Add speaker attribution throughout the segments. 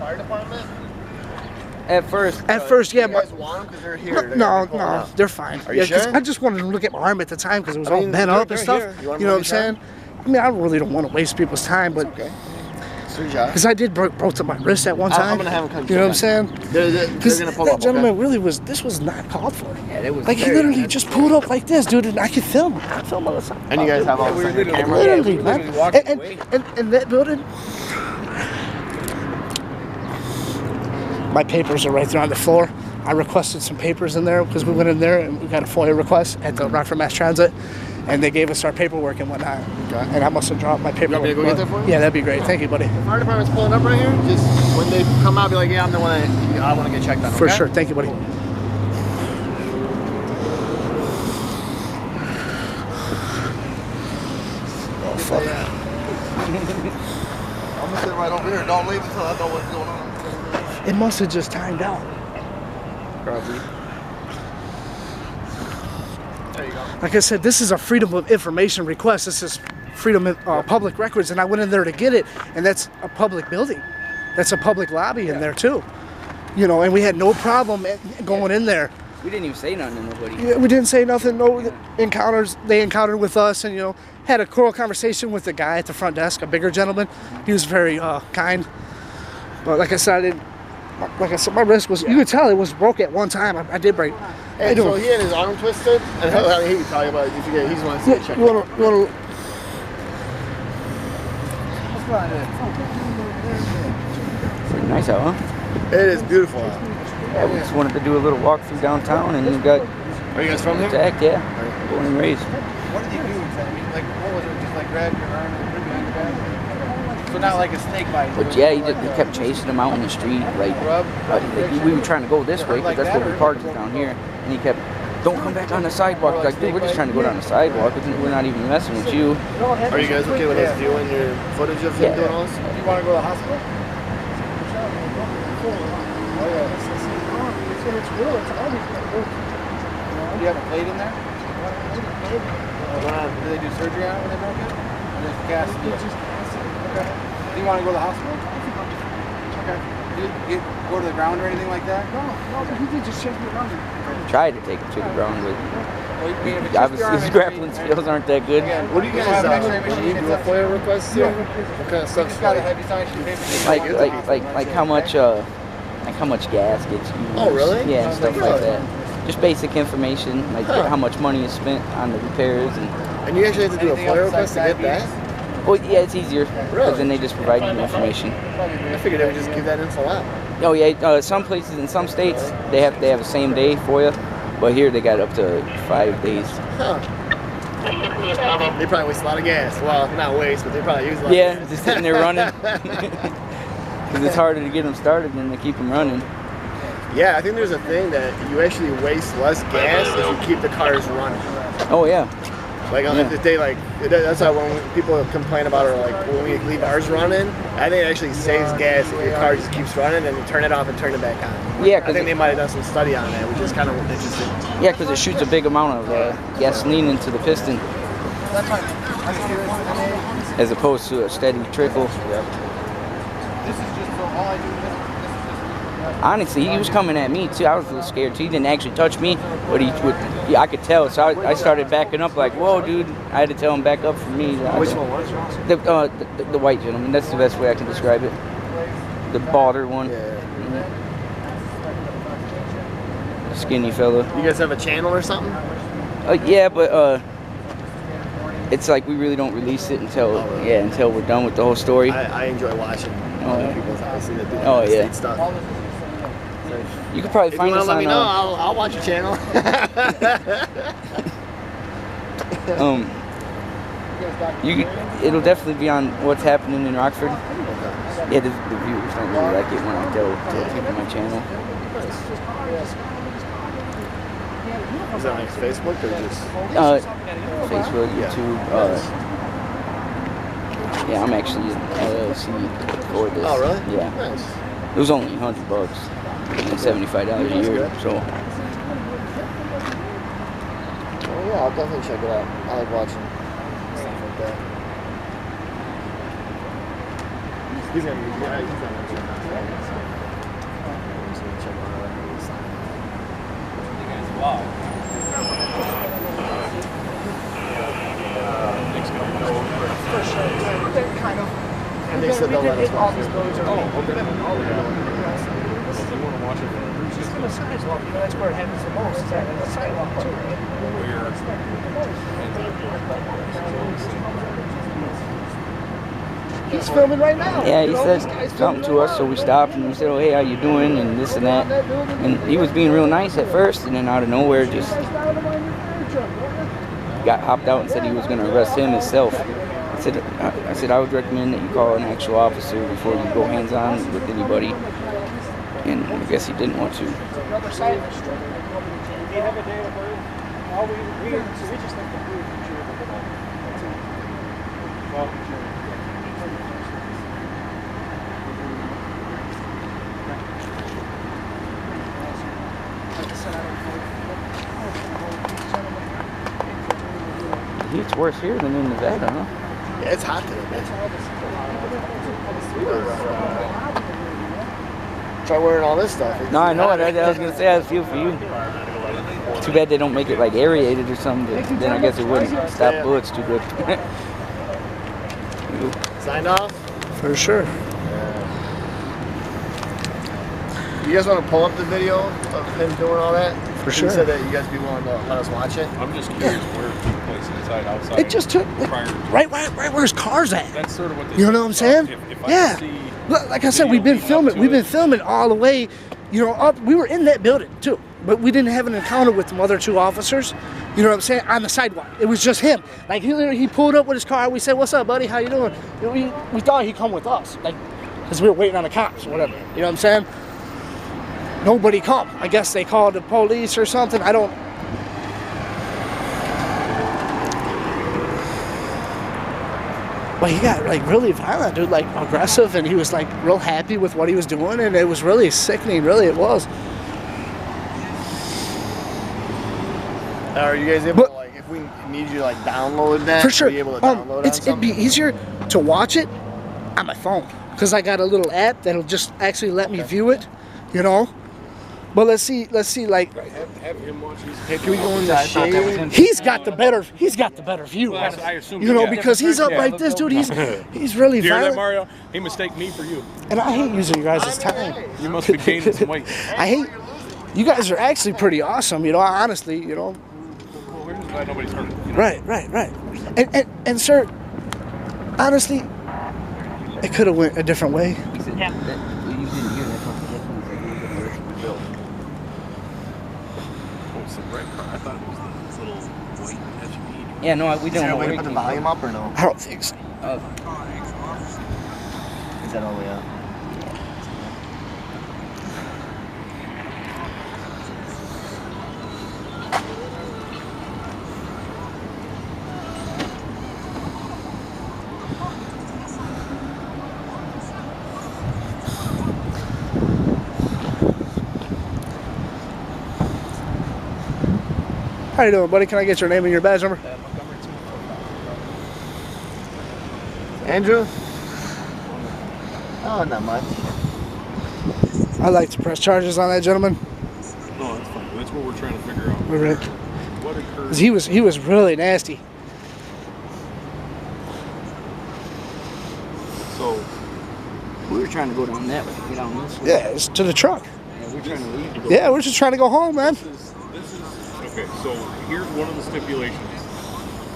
Speaker 1: fire department?
Speaker 2: At first,
Speaker 1: yeah. You guys want them because they're here?
Speaker 3: No, they're fine.
Speaker 1: Are you sure?
Speaker 3: I just wanted to look at my arm at the time because it was all bent up and stuff. You know what I'm saying? I mean, I really don't want to waste people's time, but
Speaker 1: okay. Because
Speaker 3: I did broke my wrist at one time.
Speaker 1: I'm gonna have him come.
Speaker 3: You know what I'm saying?
Speaker 1: They're gonna pull
Speaker 3: that
Speaker 1: up.
Speaker 3: Gentleman really was. This was not called for.
Speaker 2: Yeah, it was.
Speaker 3: Like he literally just pulled up like this, dude, and I could film. I could film all the time.
Speaker 1: And you guys have all the cameras.
Speaker 3: Literally, man. And that building. My papers are right there on the floor. I requested some papers in there because we went in there and we got a FOIA request at the Rockford Mass Transit, and they gave us our paperwork and whatnot. Okay. And I must have dropped my paperwork.
Speaker 1: You want me to go get that for you?
Speaker 3: Yeah, that'd be great. Thank you, buddy.
Speaker 1: The fire department's pulling up right here. Just when they come out, be like, yeah, I'm the one. I want to get checked on.
Speaker 3: For sure. Thank you, buddy.
Speaker 1: Oh, fuck. I'm gonna sit right over here. Don't leave until I know what's going on.
Speaker 3: It must have just timed out.
Speaker 1: Probably. There you go.
Speaker 3: Like I said, this is a freedom of information request. This is freedom of public records, and I went in there to get it, and that's a public building. That's a public lobby in there too. You know, and we had no problem going in there.
Speaker 2: We didn't even say nothing to nobody.
Speaker 3: Yeah, we didn't say nothing. No encounters. They encountered with us, and had a cool conversation with the guy at the front desk, a bigger gentleman. He was very kind. But like I said, my wrist was. You could tell it was broke at one time. I did break.
Speaker 1: Hey, so he had his arm twisted, and he can tell you about it if you get. He's one to check.
Speaker 3: You want to?
Speaker 2: Pretty nice out, huh?
Speaker 1: It is beautiful.
Speaker 2: Yeah, we just wanted to do a little walk through downtown, and you got.
Speaker 1: Are you guys from here?
Speaker 2: Attacked, yeah. Born and raised.
Speaker 4: What did you do exactly? Like, what was it? Just like grab your arm and put it behind your back? So not like a snake bite.
Speaker 2: But yeah, he kept chasing him out in the street. Like we were trying to go this way because that's where we parked down here, and he kept, don't come back on the sidewalk. Like, dude, we're just trying to go down the sidewalk. We're not even messing with you.
Speaker 1: Are you guys okay with us doing your footage of him doing all this?
Speaker 4: Do you want to go to the hospital? Oh yeah. It's real. It's always been good. Do you have a plate in there? Do they do surgery on it when they broke it? Or just cast it? Okay. Do you want to go to the hospital? Okay. Do you go to the ground or anything like that? No, he did just shake me around.
Speaker 2: Tried to take him to the ground, but obviously his grappling skills aren't that good.
Speaker 1: What do you guys when you do a FOIA request here? What kind of stuff?
Speaker 2: Like how much gas gets used.
Speaker 1: Oh really?
Speaker 2: Yeah, stuff like that. Just basic information, like how much money is spent on the repairs
Speaker 1: and you actually have to do a FOIA request to get that?
Speaker 2: Well, yeah, it's easier because then they just provide you the information.
Speaker 1: I figured they would just give that info out.
Speaker 2: Oh yeah, some places in some states they have a same day FOIA, but here they got up to 5 days.
Speaker 1: Huh. They probably waste a lot of gas. Well, not waste, but they probably use a lot.
Speaker 2: Yeah, just sitting there running. Because it's harder to get them started than to keep them running.
Speaker 1: Yeah, I think there's a thing that you actually waste less gas if you keep the cars running.
Speaker 2: Oh yeah.
Speaker 1: Like if they that's why when people complain about it, like when we leave ours running, I think it actually saves gas if your car just keeps running and you turn it off and turn it back on.
Speaker 2: Yeah,
Speaker 1: I think they might have done some study on that, which is kind of interesting.
Speaker 2: Yeah, because it shoots a big amount of gasoline into the piston, as opposed to a steady trickle. Honestly, he was coming at me too. I was a little scared too. He didn't actually touch me, but I could tell. So I started backing up like, whoa, dude. I had to tell him back up for me.
Speaker 1: Which one was
Speaker 2: the white gentleman. That's the best way I can describe it. The balder one.
Speaker 1: Yeah.
Speaker 2: Skinny fella.
Speaker 1: You guys have a channel or something?
Speaker 2: Yeah, but it's like we really don't release it until until we're done with the whole story.
Speaker 1: I enjoy watching other people's obviously that do state stuff.
Speaker 2: You could probably find us on.
Speaker 1: Let me know. I'll watch your channel.
Speaker 2: It'll definitely be on what's happening in Rockford. Yeah, the viewers don't really like it when I tell people on my channel.
Speaker 1: Is that like Facebook or just?
Speaker 2: Facebook, YouTube. Yeah, I'm actually in LLC for this.
Speaker 1: Oh really?
Speaker 2: Yeah.
Speaker 1: Nice.
Speaker 2: It was only $100 and $75 a year. So.
Speaker 1: Well, yeah, I'll definitely check it out. I like watching stuff like that. He's gonna be. He's not gonna check out.
Speaker 3: all these buildings are.
Speaker 5: Oh, okay. If you want to watch it,
Speaker 3: Just on the sidewalk, you know, that's where it happens the most. Is that on the sidewalk too, right? He's filming right now.
Speaker 2: Yeah, he
Speaker 3: You know,
Speaker 2: said
Speaker 3: this guy's
Speaker 2: something
Speaker 3: filming
Speaker 2: to
Speaker 3: right
Speaker 2: us, so
Speaker 3: now.
Speaker 2: we stopped and we said, "Oh, hey, how you doing?" and this and that. And he was being real nice at first, and then out of nowhere, just got hopped out and said he was going to arrest him himself. I said I would recommend that you call an actual officer before you go hands-on with anybody. And I guess he didn't want to.
Speaker 3: The other side of the street. Do you have a date of birth? All we just think the blue picture.
Speaker 2: It's worse here than in Nevada, huh?
Speaker 1: Yeah, it's hot today, man. Try wearing all this stuff.
Speaker 2: No, I know it. I was gonna say I feel for you. Too bad they don't make it like aerated or something. Then I guess it wouldn't stop bullets too good.
Speaker 1: Signed off?
Speaker 3: For sure.
Speaker 1: You guys want to pull up the video of him doing all that?
Speaker 3: For sure.
Speaker 1: He said that you guys be willing to let us watch it.
Speaker 5: I'm just curious where it took place, inside, outside.
Speaker 3: It just took right where his car's at.
Speaker 5: That's sort of what they
Speaker 3: You know what I'm saying?
Speaker 5: If
Speaker 3: Yeah.
Speaker 5: I could see
Speaker 3: Like I said, we've been filming. We've been filming all the way, you know, up. We were in that building too, but we didn't have an encounter with the other two officers. You know what I'm saying? On the sidewalk, it was just him. Like he pulled up with his car. We said, "What's up, buddy? How you doing?" You know, we thought he'd come with us, like, because we were waiting on the cops or whatever. You know what I'm saying? Nobody come. I guess they called the police or something. I don't. But he got like really violent, dude, like aggressive, and he was like real happy with what he was doing, and it was really sickening, really, it was.
Speaker 1: Are you guys able to, like, if we need you to, like, download that?
Speaker 3: For sure.
Speaker 1: Be able to download
Speaker 3: It'd be easier to watch it on my phone, because I got a little app that'll just actually let me view it, you know? But let's see, like,
Speaker 5: have him watch these.
Speaker 1: Hey, can we go in the shade?
Speaker 3: he's got the better view,
Speaker 5: Well, I assume
Speaker 3: you know,
Speaker 5: yeah.
Speaker 3: because he's up like this, dude. He's really
Speaker 5: Do you hear that,
Speaker 3: violent,
Speaker 5: Mario? He mistaked me for you.
Speaker 3: and I hate using you guys' time.
Speaker 5: You must be gaining some weight.
Speaker 3: I hate. You guys are actually pretty awesome, you know. Honestly, you know.
Speaker 5: Well, we're just glad nobody's hurt. You know?
Speaker 3: Right. And sir, honestly, it could have went a different way.
Speaker 2: He said that you didn't hear that.
Speaker 5: Oh, it's the red car. I thought it was this little white SUV.
Speaker 2: Yeah, no, we
Speaker 1: Is there
Speaker 2: don't
Speaker 1: a
Speaker 2: know
Speaker 1: way
Speaker 2: where
Speaker 1: to
Speaker 2: it
Speaker 1: put the
Speaker 2: came
Speaker 1: volume up or no?
Speaker 3: I don't think so.
Speaker 2: from.
Speaker 1: Is that all the way up?
Speaker 3: How you doing, buddy? Can I get your name and your badge number?
Speaker 1: Andrew? Oh, not much.
Speaker 3: I'd like to press charges on that gentleman.
Speaker 5: No, that's fine. That's what we're trying to figure out.
Speaker 3: Right.
Speaker 5: What occurred?
Speaker 3: 'Cause he was really nasty.
Speaker 5: So,
Speaker 2: We were trying to go down that way, get on this way.
Speaker 3: Yeah, it's to the truck.
Speaker 2: Yeah, we're trying to leave.
Speaker 3: Yeah, we're just trying to go home, man.
Speaker 5: this is okay. So here's one of the stipulations.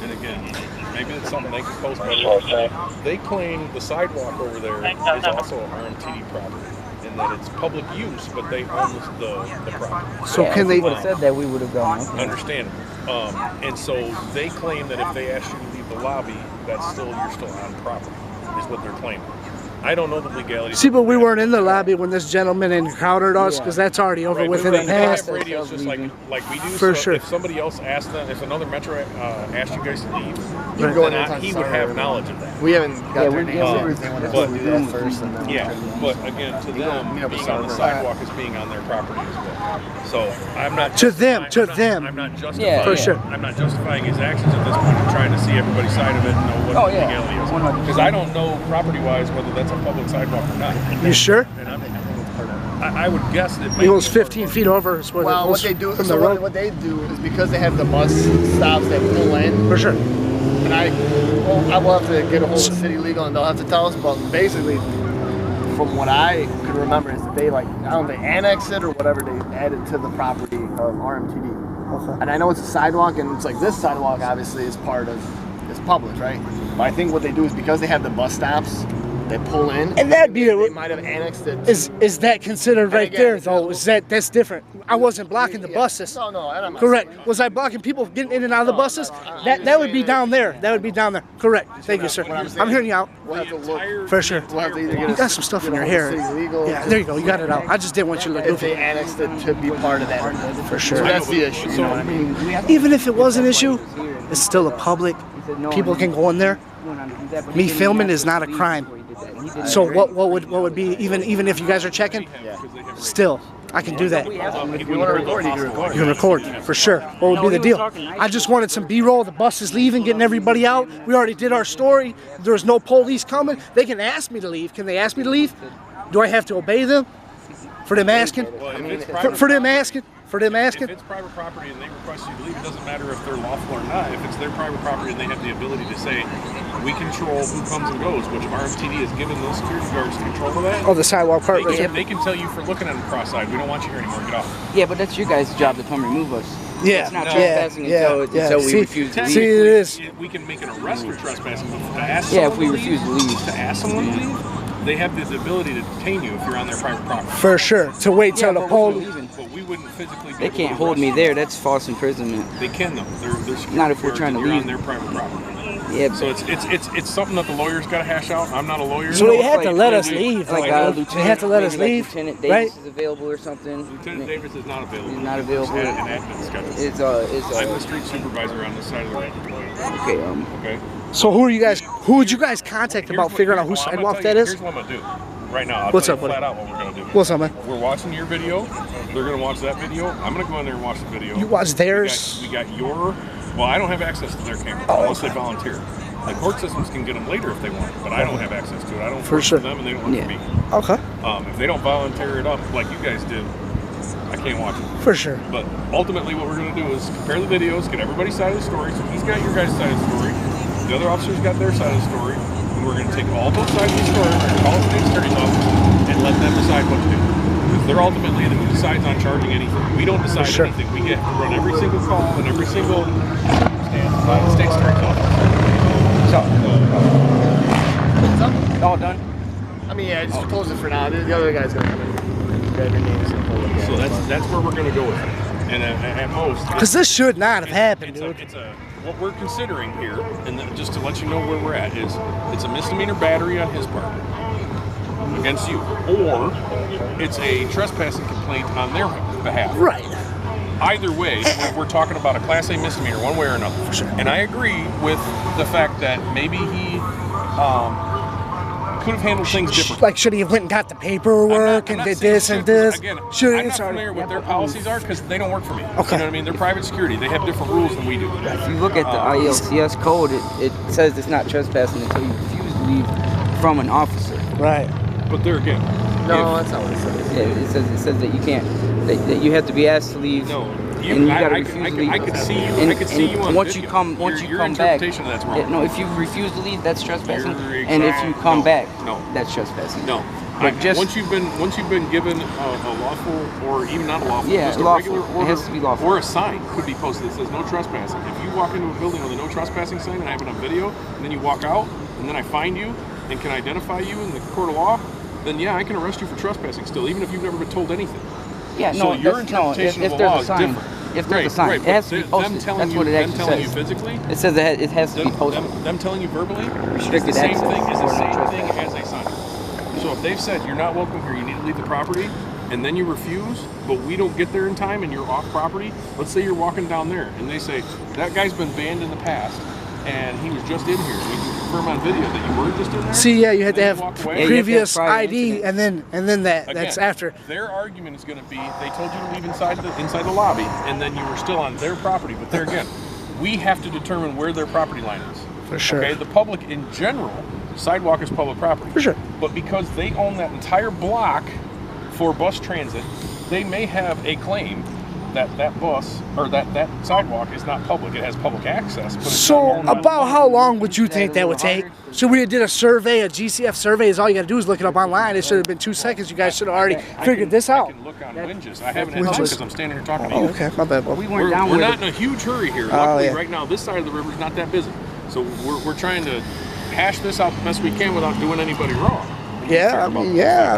Speaker 5: And again, maybe it's something they can post better. They claim the sidewalk over there is also RMTD property, and that it's public use, but they own the property.
Speaker 3: So
Speaker 2: Yeah,
Speaker 3: can
Speaker 2: if
Speaker 3: they?
Speaker 2: he would have said that, we would have gone. Okay.
Speaker 5: Understandable. And so they claim that if they ask you to leave the lobby, you're still on property, is what they're claiming. I don't know the legalities.
Speaker 3: See, but we weren't in the lobby when this gentleman encountered us, because that's already over
Speaker 5: Right,
Speaker 3: with
Speaker 5: but
Speaker 3: in the
Speaker 5: they have
Speaker 3: past.
Speaker 5: radios just like we do.
Speaker 3: For
Speaker 5: so
Speaker 3: sure.
Speaker 5: If somebody else asked them, if another metro asked you guys to leave,
Speaker 1: You can go in
Speaker 5: then
Speaker 1: there and talk to
Speaker 5: he would
Speaker 1: Sarah
Speaker 5: have
Speaker 1: or
Speaker 5: knowledge of that.
Speaker 1: We haven't got
Speaker 2: Yeah,
Speaker 1: their
Speaker 2: we-
Speaker 1: names
Speaker 2: yeah,
Speaker 1: and
Speaker 2: we-
Speaker 1: everything. We'll have
Speaker 5: but-
Speaker 1: to do that first. And then
Speaker 5: Yeah, but again, to them,
Speaker 1: meet up with
Speaker 5: being on the
Speaker 1: Sarah.
Speaker 5: sidewalk is being on their property as well. So I'm not
Speaker 3: To them,
Speaker 5: justifying- I'm not justifying.
Speaker 2: Yeah, for
Speaker 3: sure.
Speaker 5: I'm not justifying his actions at this point. I'm trying to see everybody's side of it and know what
Speaker 2: Oh,
Speaker 5: the
Speaker 2: yeah.
Speaker 5: legality is.
Speaker 2: 100%.
Speaker 5: Because I don't know property-wise whether that's a public sidewalk or not.
Speaker 3: You sure?
Speaker 5: And I would guess that
Speaker 3: He was 15 feet over. Is what it
Speaker 1: Well,
Speaker 3: was
Speaker 1: what they do,
Speaker 3: from
Speaker 1: so
Speaker 3: the road.
Speaker 1: what they do is because they have the bus stops that pull in,
Speaker 3: For sure.
Speaker 1: and I will have to get a hold of city legal and they'll have to tell us, but basically from what I could remember, is they like, I don't know, they annexed it or whatever, they added to the property of RMTD.
Speaker 3: Okay.
Speaker 1: And I know it's a sidewalk, and it's like this sidewalk obviously is part of, it's public, right? But I think what they do is because they have the bus stops, they pull in.
Speaker 3: And that'd be
Speaker 1: they might have annexed it.
Speaker 3: Is that considered right
Speaker 1: again,
Speaker 3: there though? Is that's different? I wasn't blocking the buses.
Speaker 1: No, I'm not
Speaker 3: Correct.
Speaker 1: saying that.
Speaker 3: Was I blocking people getting in and out of the buses? That would be down there. That would be down there. Correct. Thank you, sir. I'm hearing you out.
Speaker 1: We'll have to look.
Speaker 3: For sure.
Speaker 1: We'll have to either get
Speaker 3: You got some stuff in your hair. Yeah, there you go. You got it out. I just didn't want you to look
Speaker 1: if they
Speaker 3: goofy.
Speaker 1: annexed it to be part of that.
Speaker 3: For sure.
Speaker 1: So that's the issue. You know what I mean?
Speaker 3: Even if it was an issue, it's still a public. People can go in there. Me filming is not a crime. So what would be even if you guys are checking? Still, I can do that.
Speaker 1: If you want to record, you can record.
Speaker 3: You can record for sure. What would be the deal? I just wanted some B-roll. The bus is leaving, getting everybody out. We already did our story. There's no police coming. They can ask me to leave. Can they ask me to leave? Do I have to obey them? For them asking? For them asking? For them asking?
Speaker 5: If it's private property and they request you to leave, it doesn't matter if they're lawful or not. If it's their private property and they have the ability to say, we control who comes and goes, which RMTD has given those security guards control of that.
Speaker 3: Oh, the sidewalk part right there.
Speaker 5: They can tell you for looking at them cross-eyed, we don't want you here anymore, get off.
Speaker 2: Yeah, but that's your guys' job to come remove us.
Speaker 3: Yeah.
Speaker 2: It's not
Speaker 5: No.
Speaker 2: trespassing until we refuse to leave.
Speaker 3: See, it is.
Speaker 5: We can make an arrest for trespassing, but to ask
Speaker 2: Yeah, if
Speaker 5: someone
Speaker 2: we
Speaker 5: to
Speaker 2: refuse to leave.
Speaker 5: To ask someone to leave, they have the ability to detain you if you're on their private property.
Speaker 3: For sure. To wait till the police.
Speaker 5: But we wouldn't physically be
Speaker 2: They
Speaker 5: able
Speaker 2: can't
Speaker 5: to
Speaker 2: hold me
Speaker 5: arrest
Speaker 2: there. That's false imprisonment.
Speaker 5: you. They can though. They're security
Speaker 2: Not if we're
Speaker 5: guards
Speaker 2: trying to
Speaker 5: and you're
Speaker 2: leave.
Speaker 5: on their private property.
Speaker 2: Yeah.
Speaker 5: So it's something that the lawyers got to hash out. I'm not a lawyer.
Speaker 3: So they had to
Speaker 2: Like,
Speaker 3: let us
Speaker 2: maybe-
Speaker 3: leave.
Speaker 2: Like
Speaker 3: They had to let us
Speaker 2: maybe
Speaker 3: leave.
Speaker 2: Lieutenant
Speaker 3: Right?
Speaker 2: Davis is available or something.
Speaker 5: Lieutenant Davis is not available.
Speaker 2: He's not available.
Speaker 5: He's had an admin schedule.
Speaker 2: It's
Speaker 5: I'm the street supervisor on this side of the road.
Speaker 2: okay.
Speaker 5: Okay.
Speaker 3: So who would you guys contact about figuring out whose
Speaker 5: I'm gonna
Speaker 3: sidewalk
Speaker 5: tell
Speaker 3: that
Speaker 5: you-
Speaker 3: is?
Speaker 5: Here's what I'm gonna do. Right now, I'll
Speaker 3: What's
Speaker 5: tell
Speaker 3: up,
Speaker 5: you
Speaker 3: buddy?
Speaker 5: flat out what we're gonna do.
Speaker 3: What's up, man?
Speaker 5: We're watching your video. They're gonna watch that video. I'm gonna go in there and watch the video.
Speaker 3: You watch theirs?
Speaker 5: We got your. Well, I don't have access to their camera unless they volunteer. The court systems can get them later if they want, but I don't have access to it. I don't
Speaker 3: For
Speaker 5: work
Speaker 3: sure.
Speaker 5: for them, and they don't work
Speaker 2: Yeah.
Speaker 5: for me.
Speaker 3: Okay.
Speaker 5: If they don't volunteer it up like you guys did, I can't watch it.
Speaker 3: For sure.
Speaker 5: But ultimately, what we're going to do is compare the videos, get everybody's side of the story. So he's got your guys' side of the story. The other officers got their side of the story. And we're going to take all those sides of the story, we're going to call the state attorney's office, and let them decide what to do. Because they're ultimately the one who decides on charging anything. We don't decide
Speaker 3: sure.
Speaker 5: anything. We get to run every single call and every single circumstance by the state attorney's office.
Speaker 2: So, all done.
Speaker 1: I mean, yeah, just close it for now. The other guy's gonna come in. Grab your names and pull it.
Speaker 5: So that's where we're going to go with it. And at most,
Speaker 3: Because this should not have happened, dude.
Speaker 5: what we're considering here, and just to let you know where we're at, is it's a misdemeanor battery on his part against you, or it's a trespassing complaint on their behalf.
Speaker 3: Right.
Speaker 5: Either way, we're talking about a Class A misdemeanor, one way or another.
Speaker 3: For sure.
Speaker 5: And I agree with the fact that maybe he could have handled things differently.
Speaker 3: Like, should he have went and got the paperwork and did this and this?
Speaker 5: Again,
Speaker 3: Should
Speaker 5: I'm not familiar with their policies are because they don't work for me.
Speaker 3: Okay.
Speaker 5: You know what I mean? They're private security. They have different rules than we do.
Speaker 2: If you look at the ILCS code, it says it's not trespassing until you refuse to leave from an officer.
Speaker 3: Right.
Speaker 5: But there again,
Speaker 1: No, that's not what it says.
Speaker 2: Yeah, it says that you can't, that you have to be asked to leave.
Speaker 5: no.
Speaker 2: And you gotta refuse to leave.
Speaker 5: I could see you.
Speaker 2: And,
Speaker 5: I could see
Speaker 2: and
Speaker 5: you on
Speaker 2: once
Speaker 5: video.
Speaker 2: you come, once
Speaker 5: your
Speaker 2: you come back.
Speaker 5: interpretation of that's wrong.
Speaker 2: Yeah, no, if you refuse to leave, that's trespassing.
Speaker 5: You're
Speaker 2: And if you come
Speaker 5: no,
Speaker 2: back,
Speaker 5: no.
Speaker 2: that's trespassing.
Speaker 5: No.
Speaker 2: But just
Speaker 5: once you've been given a lawful or even not a lawful,
Speaker 2: Yeah,
Speaker 5: just a
Speaker 2: lawful.
Speaker 5: regular
Speaker 2: It
Speaker 5: order,
Speaker 2: has to be lawful.
Speaker 5: or a sign could be posted that says no trespassing. If you walk into a building with a no trespassing sign and I have it on video, and then you walk out, and then I find you and can identify you in the court of law, then yeah, I can arrest you for trespassing still, even if you've never been told anything.
Speaker 2: yeah,
Speaker 5: So
Speaker 2: no,
Speaker 5: your
Speaker 2: that's, no.
Speaker 5: interpretation
Speaker 2: If
Speaker 5: of the
Speaker 2: there's
Speaker 5: law
Speaker 2: a
Speaker 5: is
Speaker 2: sign,
Speaker 5: different.
Speaker 2: if there's a sign,
Speaker 5: Right,
Speaker 2: it has to be
Speaker 5: them
Speaker 2: posted.
Speaker 5: telling
Speaker 2: That's
Speaker 5: you,
Speaker 2: what it
Speaker 5: them
Speaker 2: actually
Speaker 5: telling you
Speaker 2: says.
Speaker 5: physically.
Speaker 2: It says that it has to be posted.
Speaker 5: Them telling you verbally
Speaker 2: Restricted
Speaker 5: is the same
Speaker 2: access
Speaker 5: thing as
Speaker 2: or
Speaker 5: the
Speaker 2: no
Speaker 5: same thing
Speaker 2: trespassing.
Speaker 5: as a sign. So if they've said you're not welcome here, you need to leave the property, and then you refuse, but we don't get there in time and you're off property, let's say you're walking down there and they say, that guy's been banned in the past and he was just in here. We can confirm on video that you were just in there.
Speaker 3: See, yeah, you had to
Speaker 5: and then
Speaker 3: have
Speaker 5: walked away.
Speaker 2: Yeah, you have to have
Speaker 3: previous
Speaker 2: prior
Speaker 3: ID
Speaker 2: incidents.
Speaker 3: and then that's
Speaker 5: Again,
Speaker 3: after.
Speaker 5: Their argument is going to be they told you to leave inside the lobby, and then you were still on their property. But there again, we have to determine where their property line is.
Speaker 3: For sure.
Speaker 5: Okay, the public in general, sidewalk is public property.
Speaker 3: For sure.
Speaker 5: But because they own that entire block for bus transit, they may have a claim that bus or that sidewalk is not public. It has public access. But it's
Speaker 3: So
Speaker 5: not
Speaker 3: about how long would you think that would take? Should we have did a survey, a GCF survey? Is all you got to do is look it up online. It should have been 2 seconds. You guys should have already figured this out.
Speaker 5: I can look on Winges. I haven't had time because I'm standing here talking to you.
Speaker 3: Oh, okay, my bad. Bob.
Speaker 2: We we're
Speaker 5: not in a huge hurry here. Luckily,
Speaker 3: yeah.
Speaker 5: right now, this side of the river is not that busy. So we're trying to hash this out the best we can without doing anybody wrong.
Speaker 3: Yeah,
Speaker 5: We weren't
Speaker 3: yeah.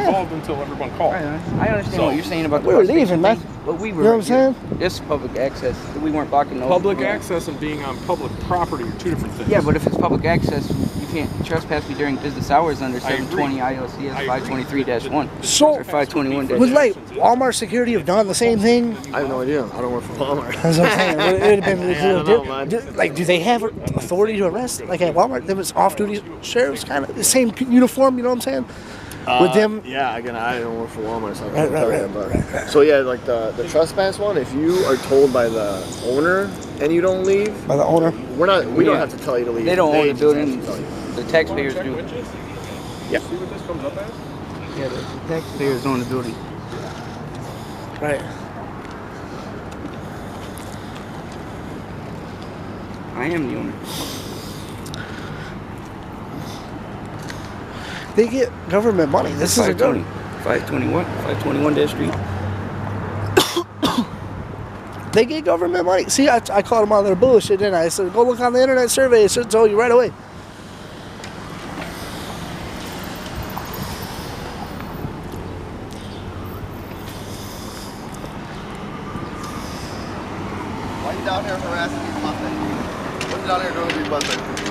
Speaker 5: involved until everyone called.
Speaker 2: I understand what you're saying about the
Speaker 3: We were
Speaker 2: bus station
Speaker 3: leaving, man.
Speaker 2: thing, but we were.
Speaker 3: You know what I'm saying?
Speaker 2: This public access. We weren't blocking no.
Speaker 5: Public access and being on public property are 2 different things.
Speaker 2: Yeah, but if it's public access, you can't trespass me during business hours under
Speaker 5: I agree.
Speaker 2: 720 ILCS 523-1.
Speaker 3: So,
Speaker 2: Or 521.
Speaker 3: would like Walmart security have done the same thing?
Speaker 1: I have no idea. I don't work for Walmart.
Speaker 3: That's what I'm saying. It would have been.
Speaker 1: I don't know, man.
Speaker 3: Like, do they have authority to arrest? Like at Walmart, there was off-duty sheriffs, kind of the same uniform. You know what I'm saying? With them.
Speaker 1: Yeah, again, I don't work for Walmart, so I
Speaker 3: Right,
Speaker 1: can't tell you. But so yeah, like the trespass one. If you are told by the owner and you don't leave,
Speaker 3: By the owner.
Speaker 1: we don't have to tell you to leave.
Speaker 2: They don't own the
Speaker 1: just
Speaker 2: building.
Speaker 1: have to tell you.
Speaker 2: The taxpayers do.
Speaker 1: Yeah.
Speaker 5: See what this comes up as?
Speaker 2: Yeah, the taxpayers own the building.
Speaker 3: Right.
Speaker 2: I am the owner.
Speaker 3: They get government money. This is a good.
Speaker 2: 521 that street.
Speaker 3: They get government money. See, I called them on their bullshit, didn't I? I said, go look on the internet survey. It should tell you right away.
Speaker 1: Why are you down here harassing these busing? What's down here doing with these busing?